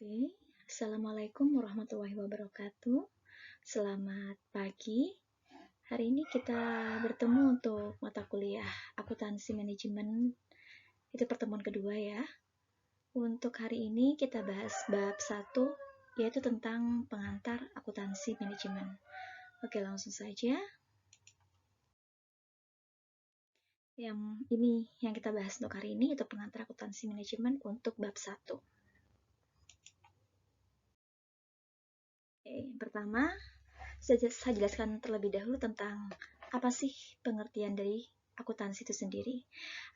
Oke, Assalamualaikum warahmatullahi wabarakatuh. Selamat pagi. Hari ini kita bertemu untuk mata kuliah akuntansi manajemen. Itu pertemuan kedua ya. Untuk hari ini kita bahas bab 1, yaitu tentang pengantar akuntansi manajemen. Oke, langsung saja. Yang ini yang kita bahas untuk hari ini, yaitu pengantar akuntansi manajemen untuk bab 1. Yang pertama, saya jelaskan terlebih dahulu tentang apa sih pengertian dari akuntansi itu sendiri.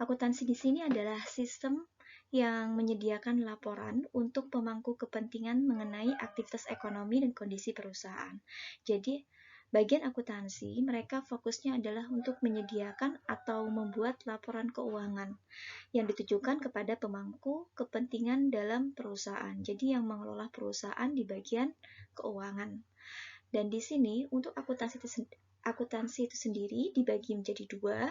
Akuntansi di sini adalah sistem yang menyediakan laporan untuk pemangku kepentingan mengenai aktivitas ekonomi dan kondisi perusahaan. Jadi, bagian akuntansi, mereka fokusnya adalah untuk menyediakan atau membuat laporan keuangan yang ditujukan kepada pemangku kepentingan dalam perusahaan. Jadi, yang mengelola perusahaan di bagian keuangan. Dan di sini untuk akuntansi itu sendiri dibagi menjadi dua.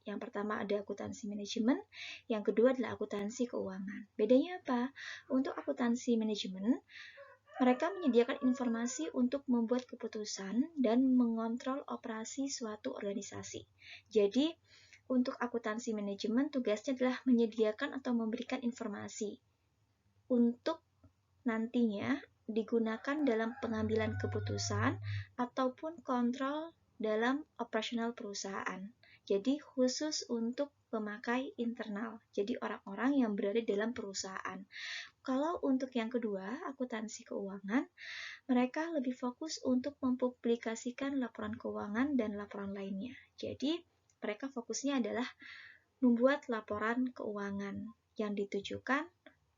Yang pertama ada akuntansi manajemen, yang kedua adalah akuntansi keuangan. Bedanya apa? Untuk akuntansi manajemen, mereka menyediakan informasi untuk membuat keputusan dan mengontrol operasi suatu organisasi. Jadi, untuk akuntansi manajemen tugasnya adalah menyediakan atau memberikan informasi untuk nantinya digunakan dalam pengambilan keputusan ataupun kontrol dalam operasional perusahaan. Jadi khusus untuk pemakai internal, jadi orang-orang yang berada dalam perusahaan. Kalau untuk yang kedua, akuntansi keuangan, mereka lebih fokus untuk mempublikasikan laporan keuangan dan laporan lainnya. Jadi mereka fokusnya adalah membuat laporan keuangan yang ditujukan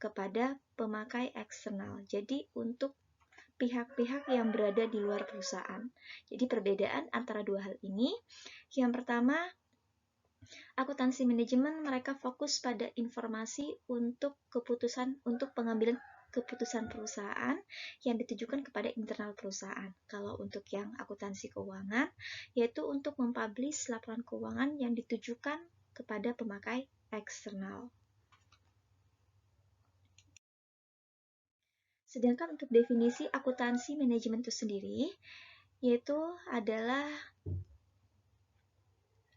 kepada pemakai eksternal. Jadi untuk pihak-pihak yang berada di luar perusahaan. Jadi perbedaan antara dua hal ini, yang pertama, akuntansi manajemen mereka fokus pada informasi untuk pengambilan keputusan perusahaan yang ditujukan kepada internal perusahaan. Kalau untuk yang akuntansi keuangan, yaitu untuk mempublish laporan keuangan yang ditujukan kepada pemakai eksternal. Sedangkan untuk definisi akuntansi manajemen itu sendiri, yaitu adalah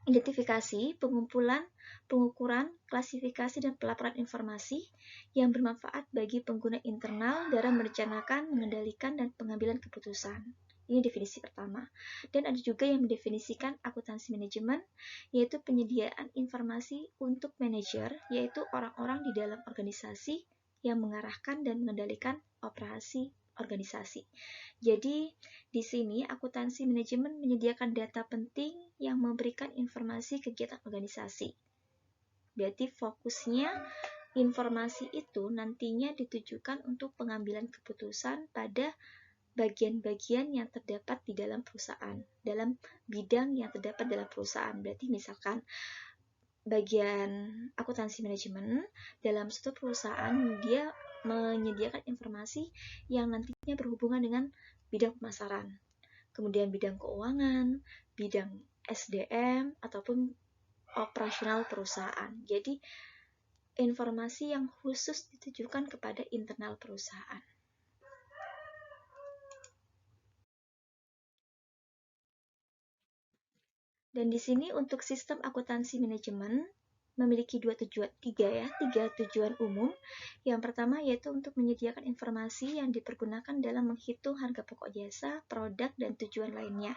identifikasi, pengumpulan, pengukuran, klasifikasi, dan pelaporan informasi yang bermanfaat bagi pengguna internal dalam merencanakan, mengendalikan, dan pengambilan keputusan. Ini definisi pertama. Dan ada juga yang mendefinisikan akuntansi manajemen, yaitu penyediaan informasi untuk manajer, yaitu orang-orang di dalam organisasi yang mengarahkan dan mengendalikan operasi organisasi. Jadi, di sini akuntansi manajemen menyediakan data penting yang memberikan informasi kegiatan organisasi. Berarti fokusnya informasi itu nantinya ditujukan untuk pengambilan keputusan pada bagian-bagian yang terdapat di dalam perusahaan, dalam bidang yang terdapat dalam perusahaan. Berarti misalkan bagian akuntansi manajemen dalam suatu perusahaan, dia menyediakan informasi yang nantinya berhubungan dengan bidang pemasaran, kemudian bidang keuangan, bidang SDM, ataupun operasional perusahaan. Jadi, informasi yang khusus ditujukan kepada internal perusahaan. Dan di sini untuk sistem akuntansi manajemen memiliki tiga tujuan umum. Yang pertama yaitu untuk menyediakan informasi yang dipergunakan dalam menghitung harga pokok jasa, produk, dan tujuan lainnya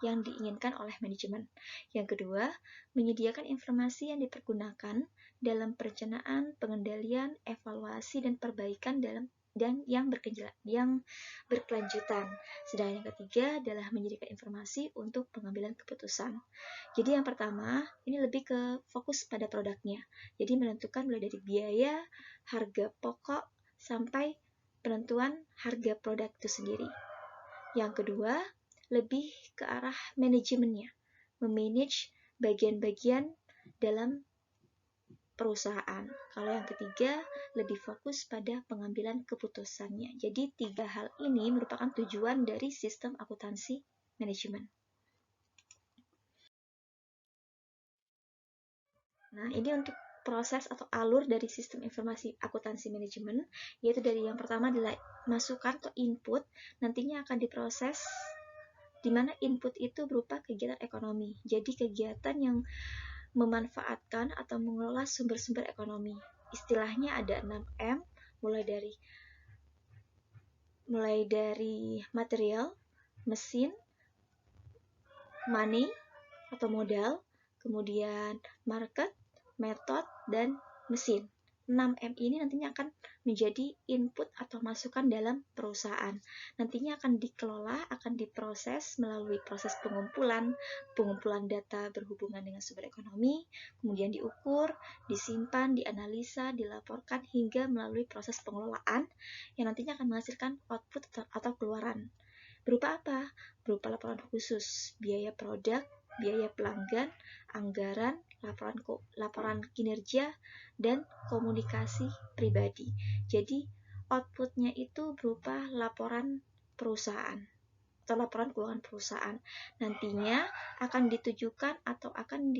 yang diinginkan oleh manajemen. Yang kedua, menyediakan informasi yang dipergunakan dalam perencanaan, pengendalian, evaluasi, dan perbaikan yang berkelanjutan. Sedangkan yang ketiga adalah menyediakan informasi untuk pengambilan keputusan. Jadi yang pertama, ini lebih ke fokus pada produknya. Jadi menentukan mulai dari biaya, harga pokok, sampai penentuan harga produk itu sendiri. Yang kedua, lebih ke arah manajemennya, memanage bagian-bagian dalam perusahaan. Kalau yang ketiga, lebih fokus pada pengambilan keputusannya. Jadi tiga hal ini merupakan tujuan dari sistem akuntansi manajemen. Nah, ini untuk proses atau alur dari sistem informasi akuntansi manajemen, yaitu dari yang pertama adalah masukan atau input, nantinya akan diproses, di mana input itu berupa kegiatan ekonomi. Jadi kegiatan yang memanfaatkan atau mengelola sumber-sumber ekonomi. Istilahnya ada 6M, mulai dari material, mesin, money atau modal, kemudian market, method, dan mesin. 6M ini nantinya akan menjadi input atau masukan dalam perusahaan. Nantinya akan dikelola, akan diproses melalui proses pengumpulan data berhubungan dengan sumber ekonomi, kemudian diukur, disimpan, dianalisa, dilaporkan, hingga melalui proses pengelolaan yang nantinya akan menghasilkan output atau keluaran. Berupa apa? Berupa laporan khusus, biaya produk, biaya pelanggan, anggaran, laporan kinerja, dan komunikasi pribadi. Jadi, outputnya itu berupa laporan perusahaan atau laporan keuangan perusahaan. Nantinya akan ditujukan atau akan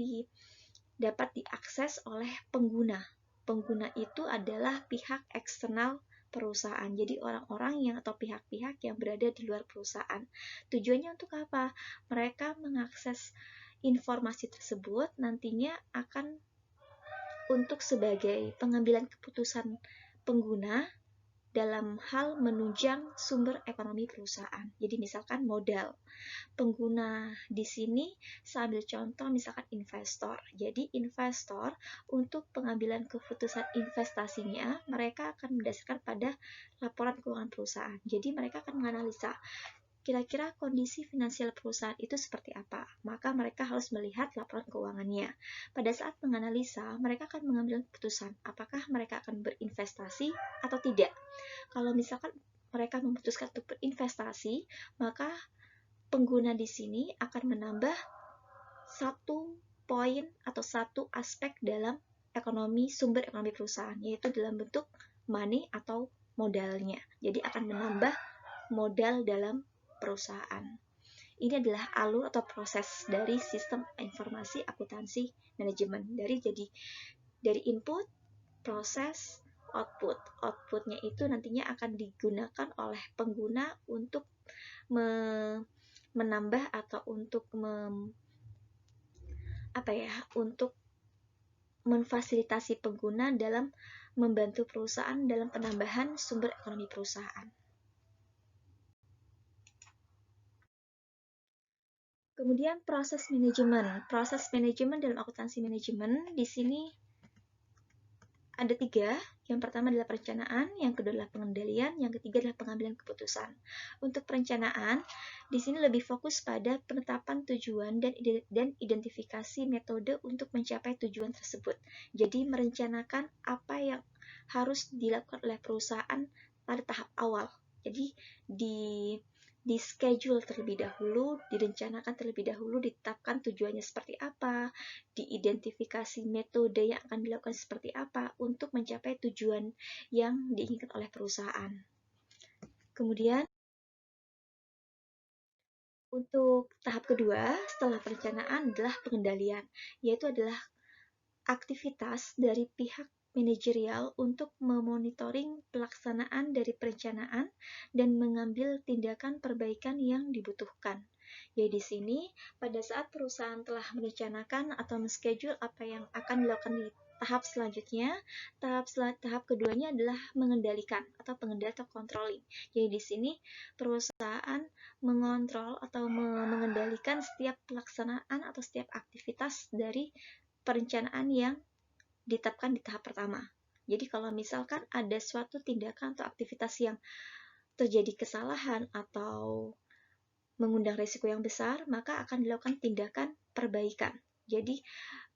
dapat diakses oleh pengguna. Pengguna itu adalah pihak eksternal perusahaan. Jadi orang-orang yang atau pihak-pihak yang berada di luar perusahaan. Tujuannya untuk apa? Mereka mengakses informasi tersebut nantinya akan untuk sebagai pengambilan keputusan pengguna dalam hal menunjang sumber ekonomi perusahaan. Jadi misalkan modal. Pengguna di sini saya ambil contoh misalkan investor. Jadi investor untuk pengambilan keputusan investasinya mereka akan berdasarkan pada laporan keuangan perusahaan. Jadi mereka akan menganalisa kira-kira kondisi finansial perusahaan itu seperti apa. Maka mereka harus melihat laporan keuangannya. Pada saat menganalisa, mereka akan mengambil keputusan apakah mereka akan berinvestasi atau tidak. Kalau misalkan mereka memutuskan untuk berinvestasi, maka pengguna di sini akan menambah satu poin atau satu aspek dalam sumber ekonomi perusahaan, yaitu dalam bentuk money atau modalnya. Jadi akan menambah modal dalam perusahaan. Ini adalah alur atau proses dari sistem informasi akuntansi manajemen. Dari input, proses, output. Outputnya itu nantinya akan digunakan oleh pengguna untuk menambah atau untuk untuk memfasilitasi pengguna dalam membantu perusahaan dalam penambahan sumber ekonomi perusahaan. Kemudian proses manajemen. Proses manajemen dalam akuntansi manajemen di sini ada 3. Yang pertama adalah perencanaan, yang kedua adalah pengendalian, yang ketiga adalah pengambilan keputusan. Untuk perencanaan, di sini lebih fokus pada penetapan tujuan dan identifikasi metode untuk mencapai tujuan tersebut. Jadi merencanakan apa yang harus dilakukan oleh perusahaan pada tahap awal. Jadi di schedule terlebih dahulu, direncanakan terlebih dahulu, ditetapkan tujuannya seperti apa, diidentifikasi metode yang akan dilakukan seperti apa untuk mencapai tujuan yang diinginkan oleh perusahaan. Kemudian, untuk tahap kedua setelah perencanaan adalah pengendalian, yaitu adalah aktivitas dari pihak manajerial untuk memonitoring pelaksanaan dari perencanaan dan mengambil tindakan perbaikan yang dibutuhkan. Jadi di sini pada saat perusahaan telah merencanakan atau men-schedule apa yang akan dilakukan di tahap selanjutnya, tahap keduanya adalah mengendalikan atau pengendalian atau controlling. Jadi di sini perusahaan mengontrol atau mengendalikan setiap pelaksanaan atau setiap aktivitas dari perencanaan yang ditetapkan di tahap pertama. Jadi kalau misalkan ada suatu tindakan atau aktivitas yang terjadi kesalahan atau mengundang risiko yang besar, maka akan dilakukan tindakan perbaikan. Jadi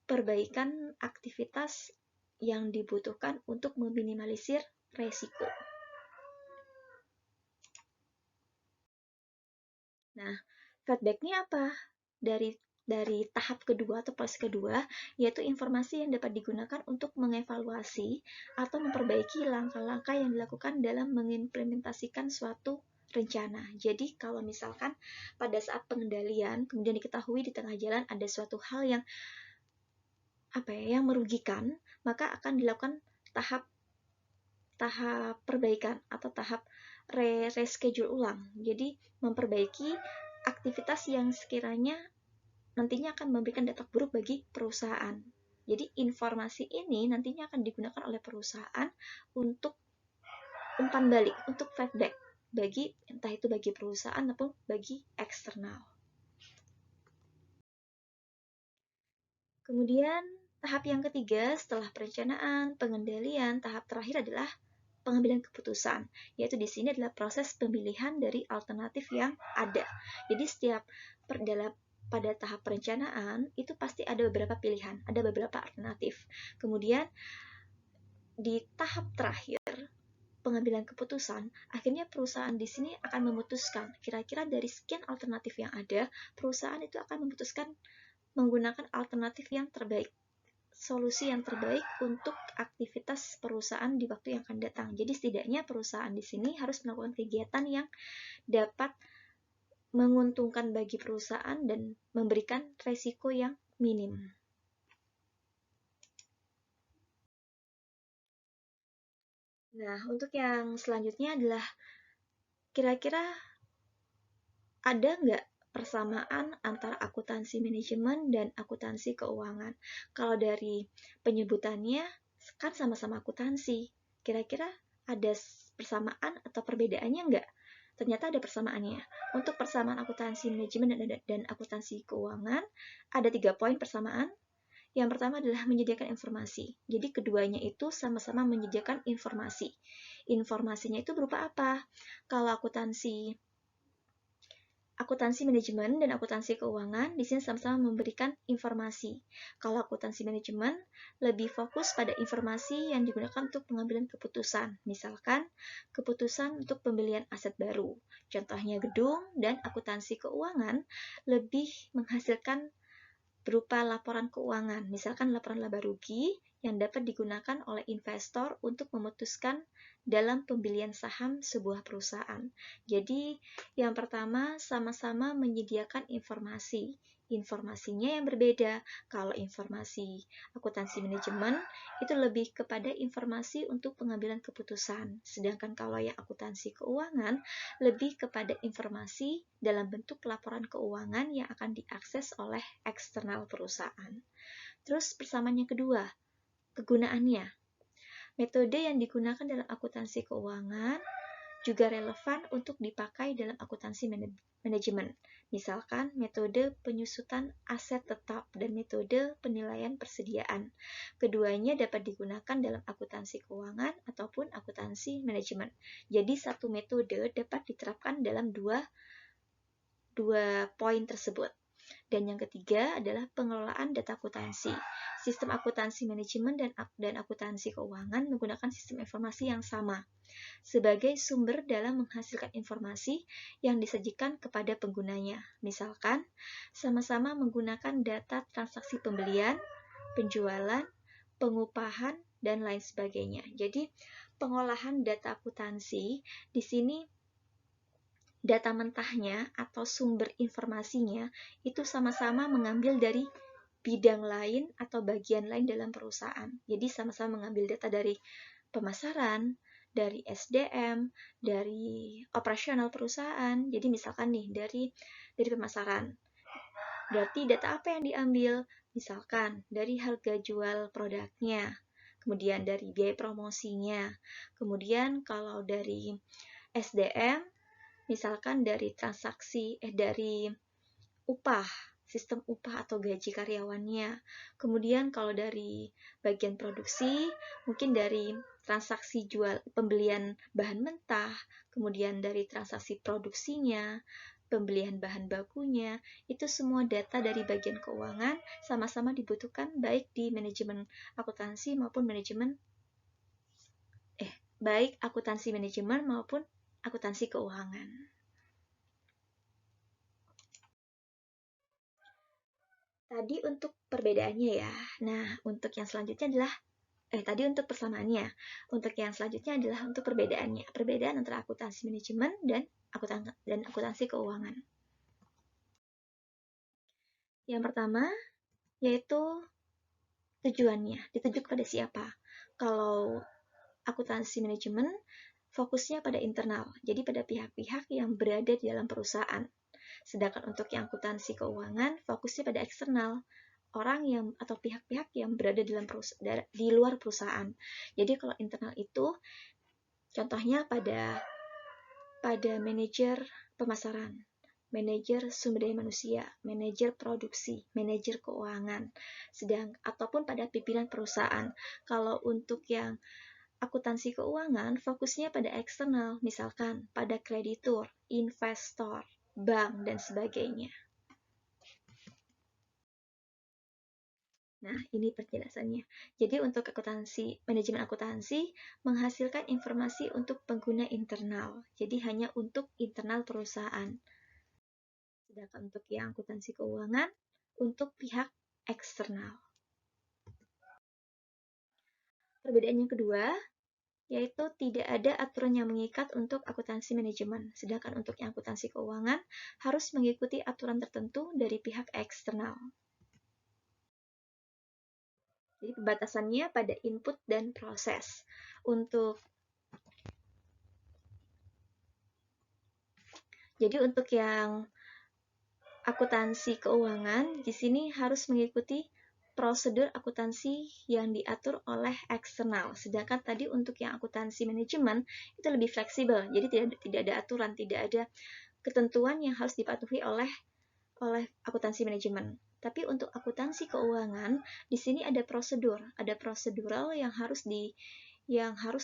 perbaikan aktivitas yang dibutuhkan untuk meminimalisir risiko. Nah, feedback-nya apa? Dari tahap kedua atau proses kedua, yaitu informasi yang dapat digunakan untuk mengevaluasi atau memperbaiki langkah-langkah yang dilakukan dalam mengimplementasikan suatu rencana. Jadi kalau misalkan pada saat pengendalian, kemudian diketahui di tengah jalan ada suatu hal yang yang merugikan, maka akan dilakukan tahap perbaikan atau tahap reschedule ulang. Jadi memperbaiki aktivitas yang sekiranya nantinya akan memberikan dampak buruk bagi perusahaan. Jadi informasi ini nantinya akan digunakan oleh perusahaan untuk umpan balik, untuk feedback bagi entah itu bagi perusahaan maupun bagi eksternal. Kemudian tahap yang ketiga setelah perencanaan, pengendalian, tahap terakhir adalah pengambilan keputusan, yaitu di sini adalah proses pemilihan dari alternatif yang ada. Jadi pada tahap perencanaan itu pasti ada beberapa pilihan, ada beberapa alternatif. Kemudian di tahap terakhir pengambilan keputusan, akhirnya perusahaan di sini akan memutuskan kira-kira dari sekian alternatif yang ada, perusahaan itu akan memutuskan menggunakan alternatif yang terbaik, solusi yang terbaik untuk aktivitas perusahaan di waktu yang akan datang. Jadi setidaknya perusahaan di sini harus melakukan kegiatan yang dapat menguntungkan bagi perusahaan dan memberikan resiko yang minim. Nah, untuk yang selanjutnya adalah kira-kira ada nggak persamaan antara akuntansi manajemen dan akuntansi keuangan? Kalau dari penyebutannya kan sama-sama akuntansi, kira-kira ada persamaan atau perbedaannya nggak? Ternyata ada persamaannya. Untuk persamaan akuntansi manajemen dan akuntansi keuangan, ada 3 poin persamaan. Yang pertama adalah menyediakan informasi. Jadi keduanya itu sama-sama menyediakan informasi. Informasinya itu berupa apa? Kalau akuntansi manajemen dan akuntansi keuangan di sini sama-sama memberikan informasi. Kalau akuntansi manajemen lebih fokus pada informasi yang digunakan untuk pengambilan keputusan. Misalkan keputusan untuk pembelian aset baru. Contohnya gedung, dan akuntansi keuangan lebih menghasilkan berupa laporan keuangan. Misalkan laporan laba rugi yang dapat digunakan oleh investor untuk memutuskan dalam pembelian saham sebuah perusahaan. Jadi, yang pertama sama-sama menyediakan informasi. Informasinya yang berbeda. Kalau informasi akuntansi manajemen itu lebih kepada informasi untuk pengambilan keputusan. Sedangkan kalau yang akuntansi keuangan lebih kepada informasi dalam bentuk laporan keuangan yang akan diakses oleh eksternal perusahaan. Terus persamaan yang kedua, kegunaannya. Metode yang digunakan dalam akuntansi keuangan juga relevan untuk dipakai dalam akuntansi manajemen. Misalkan metode penyusutan aset tetap dan metode penilaian persediaan. Keduanya dapat digunakan dalam akuntansi keuangan ataupun akuntansi manajemen. Jadi satu metode dapat diterapkan dalam dua poin tersebut. Dan yang ketiga adalah pengelolaan data akuntansi. Sistem akuntansi manajemen dan akuntansi keuangan menggunakan sistem informasi yang sama sebagai sumber dalam menghasilkan informasi yang disajikan kepada penggunanya. Misalkan, sama-sama menggunakan data transaksi pembelian, penjualan, pengupahan, dan lain sebagainya. Jadi, pengolahan data akuntansi di sini data mentahnya atau sumber informasinya itu sama-sama mengambil dari bidang lain atau bagian lain dalam perusahaan. Jadi sama-sama mengambil data dari pemasaran, dari SDM, dari operasional perusahaan. Jadi misalkan nih dari pemasaran. Berarti data apa yang diambil? Misalkan dari harga jual produknya, kemudian dari biaya promosinya, kemudian kalau dari SDM misalkan dari dari upah, sistem upah atau gaji karyawannya. Kemudian kalau dari bagian produksi, mungkin dari transaksi pembelian bahan mentah, kemudian dari transaksi produksinya, pembelian bahan bakunya, itu semua data dari bagian keuangan sama-sama dibutuhkan baik di manajemen akuntansi maupun baik akuntansi manajemen maupun akuntansi keuangan. Tadi untuk perbedaannya ya. Nah, untuk yang selanjutnya adalah tadi untuk persamaannya. Untuk yang selanjutnya adalah untuk perbedaannya. Perbedaan antara akuntansi manajemen dan akuntansi keuangan. Yang pertama yaitu tujuannya, dituju kepada siapa. Kalau akuntansi manajemen fokusnya pada internal, jadi pada pihak-pihak yang berada di dalam perusahaan. Sedangkan untuk yang akuntansi keuangan fokusnya pada eksternal, orang yang atau pihak-pihak yang berada di luar perusahaan. Jadi kalau internal itu contohnya pada manajer pemasaran, manajer sumber daya manusia, manajer produksi, manajer keuangan, ataupun pada pimpinan perusahaan. Kalau untuk yang akuntansi keuangan fokusnya pada eksternal, misalkan pada kreditur, investor, bank, dan sebagainya. Nah, ini penjelasannya. Jadi untuk manajemen akuntansi menghasilkan informasi untuk pengguna internal. Jadi hanya untuk internal perusahaan. Sedangkan untuk yang akuntansi keuangan untuk pihak eksternal. Perbedaan yang kedua, yaitu tidak ada aturan yang mengikat untuk akuntansi manajemen. Sedangkan untuk yang akuntansi keuangan harus mengikuti aturan tertentu dari pihak eksternal. Jadi pembatasannya pada input dan proses. Jadi untuk yang akuntansi keuangan di sini harus mengikuti prosedur akuntansi yang diatur oleh eksternal. Sedangkan tadi untuk yang akuntansi manajemen itu lebih fleksibel. Jadi tidak ada aturan, tidak ada ketentuan yang harus dipatuhi oleh akuntansi manajemen. Tapi untuk akuntansi keuangan, di sini ada prosedural yang harus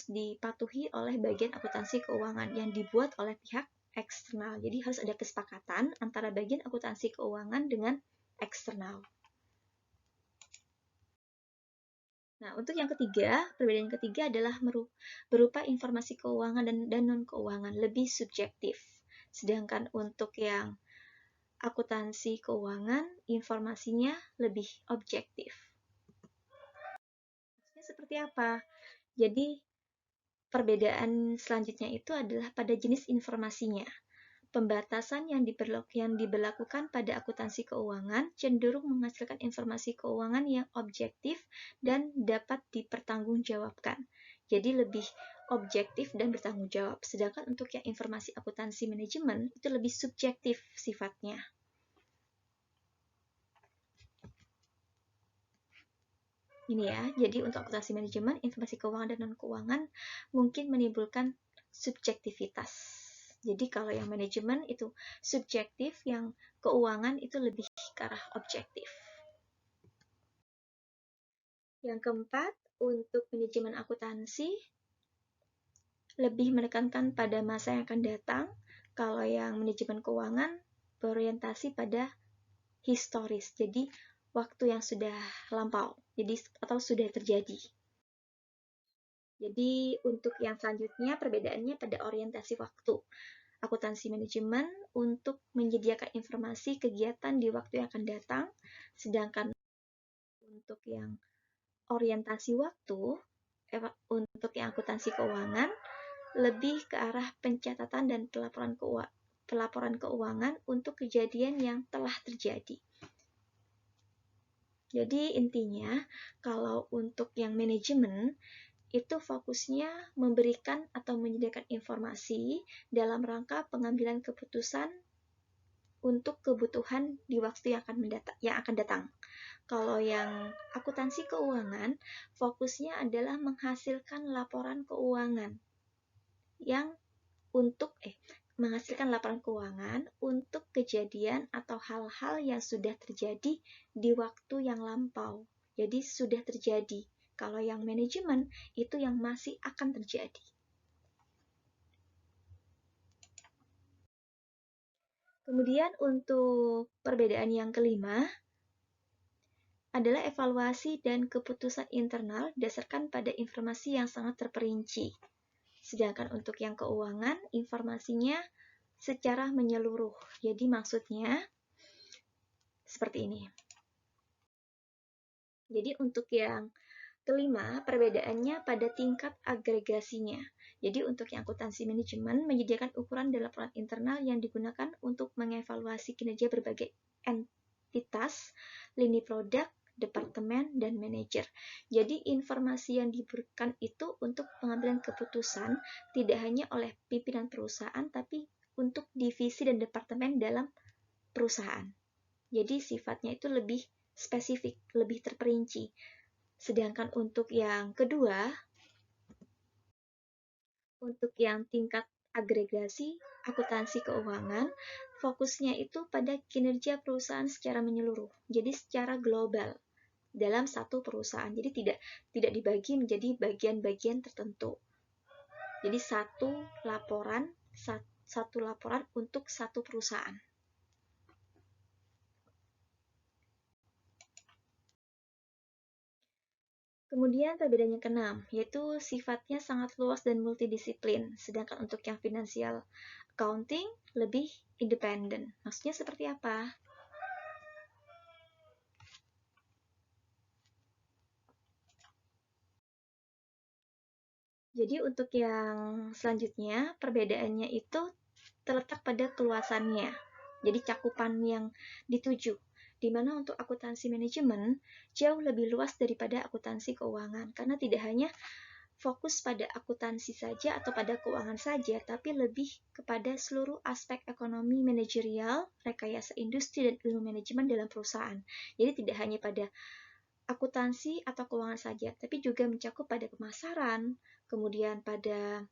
dipatuhi oleh bagian akuntansi keuangan yang dibuat oleh pihak eksternal. Jadi harus ada kesepakatan antara bagian akuntansi keuangan dengan eksternal. Nah, untuk yang ketiga, perbedaan yang ketiga adalah berupa informasi keuangan dan non-keuangan, lebih subjektif. Sedangkan untuk yang akuntansi keuangan, informasinya lebih objektif. Maksudnya seperti apa? Jadi, perbedaan selanjutnya itu adalah pada jenis informasinya. Pembatasan yang diberlakukan pada akuntansi keuangan cenderung menghasilkan informasi keuangan yang objektif dan dapat dipertanggungjawabkan. Jadi lebih objektif dan bertanggung jawab. Sedangkan untuk yang informasi akuntansi manajemen itu lebih subjektif sifatnya. Ini ya, jadi untuk akuntansi manajemen, informasi keuangan dan non-keuangan mungkin menimbulkan subjektivitas. Jadi kalau yang manajemen itu subjektif, yang keuangan itu lebih ke arah objektif. Yang keempat, untuk manajemen akuntansi lebih menekankan pada masa yang akan datang, kalau yang manajemen keuangan berorientasi pada historis. Jadi waktu yang sudah lampau, atau sudah terjadi. Jadi untuk yang selanjutnya perbedaannya pada orientasi waktu. Akuntansi manajemen untuk menyediakan informasi kegiatan di waktu yang akan datang, sedangkan untuk yang orientasi waktu, untuk yang akuntansi keuangan lebih ke arah pencatatan dan pelaporan keuangan untuk kejadian yang telah terjadi. Jadi intinya, kalau untuk yang manajemen, itu fokusnya memberikan atau menyediakan informasi dalam rangka pengambilan keputusan untuk kebutuhan di waktu yang akan datang. Kalau yang akuntansi keuangan, fokusnya adalah menghasilkan laporan keuangan untuk kejadian atau hal-hal yang sudah terjadi di waktu yang lampau. Jadi sudah terjadi. Kalau yang manajemen itu yang masih akan terjadi. Kemudian untuk perbedaan yang kelima adalah evaluasi dan keputusan internal berdasarkan pada informasi yang sangat terperinci. Sedangkan untuk yang keuangan, informasinya secara menyeluruh. Jadi maksudnya seperti ini. Jadi untuk yang kelima, perbedaannya pada tingkat agregasinya. Jadi untuk yang akuntansi manajemen menyediakan ukuran dan laporan internal yang digunakan untuk mengevaluasi kinerja berbagai entitas, lini produk, departemen, dan manajer. Jadi informasi yang diberikan itu untuk pengambilan keputusan tidak hanya oleh pimpinan perusahaan, tapi untuk divisi dan departemen dalam perusahaan. Jadi sifatnya itu lebih spesifik, lebih terperinci. Sedangkan untuk yang kedua, untuk yang tingkat agregasi akuntansi keuangan, fokusnya itu pada kinerja perusahaan secara menyeluruh. Jadi secara global dalam satu perusahaan. Jadi tidak dibagi menjadi bagian-bagian tertentu. Jadi satu laporan untuk satu perusahaan. Kemudian perbedaan yang keenam, yaitu sifatnya sangat luas dan multidisiplin, sedangkan untuk yang financial accounting lebih independen. Maksudnya seperti apa? Jadi untuk yang selanjutnya, perbedaannya itu terletak pada keluasannya. Jadi cakupan yang dituju. Di mana untuk akuntansi manajemen jauh lebih luas daripada akuntansi keuangan, karena tidak hanya fokus pada akuntansi saja atau pada keuangan saja, tapi lebih kepada seluruh aspek ekonomi manajerial, rekayasa industri, dan ilmu manajemen dalam perusahaan. Jadi tidak hanya pada akuntansi atau keuangan saja, tapi juga mencakup pada pemasaran, kemudian pada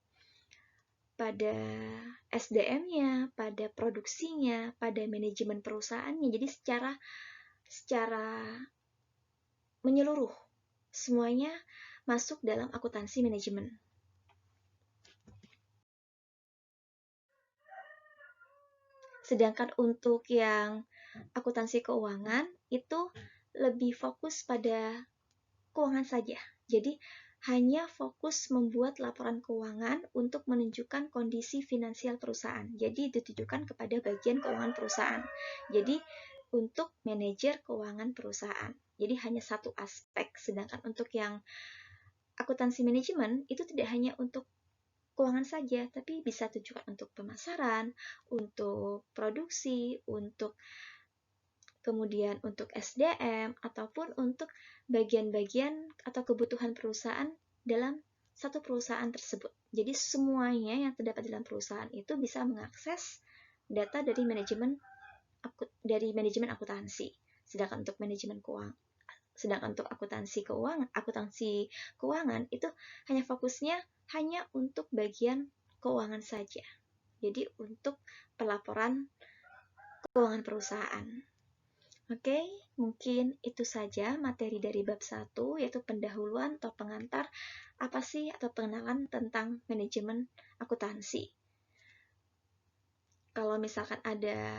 SDM-nya, pada produksinya, pada manajemen perusahaannya. Jadi secara menyeluruh semuanya masuk dalam akuntansi manajemen. Sedangkan untuk yang akuntansi keuangan itu lebih fokus pada keuangan saja. Jadi hanya fokus membuat laporan keuangan untuk menunjukkan kondisi finansial perusahaan. Jadi ditujukan kepada bagian keuangan perusahaan. Jadi untuk manajer keuangan perusahaan. Jadi hanya satu aspek. Sedangkan untuk yang akuntansi manajemen itu tidak hanya untuk keuangan saja, tapi bisa tujuan untuk pemasaran, untuk produksi, kemudian untuk SDM, ataupun untuk bagian-bagian atau kebutuhan perusahaan dalam satu perusahaan tersebut. Jadi semuanya yang terdapat dalam perusahaan itu bisa mengakses data dari manajemen akuntansi. Sedangkan untuk akuntansi keuangan itu hanya fokusnya hanya untuk bagian keuangan saja. Jadi untuk pelaporan keuangan perusahaan. Oke, mungkin itu saja materi dari bab 1, yaitu pendahuluan atau pengantar apa sih atau pengenalan tentang manajemen akuntansi. Kalau misalkan ada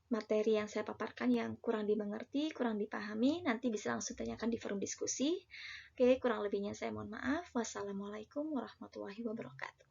materi yang saya paparkan yang kurang dimengerti, kurang dipahami, nanti bisa langsung tanyakan di forum diskusi. Oke, kurang lebihnya saya mohon maaf. Wassalamualaikum warahmatullahi wabarakatuh.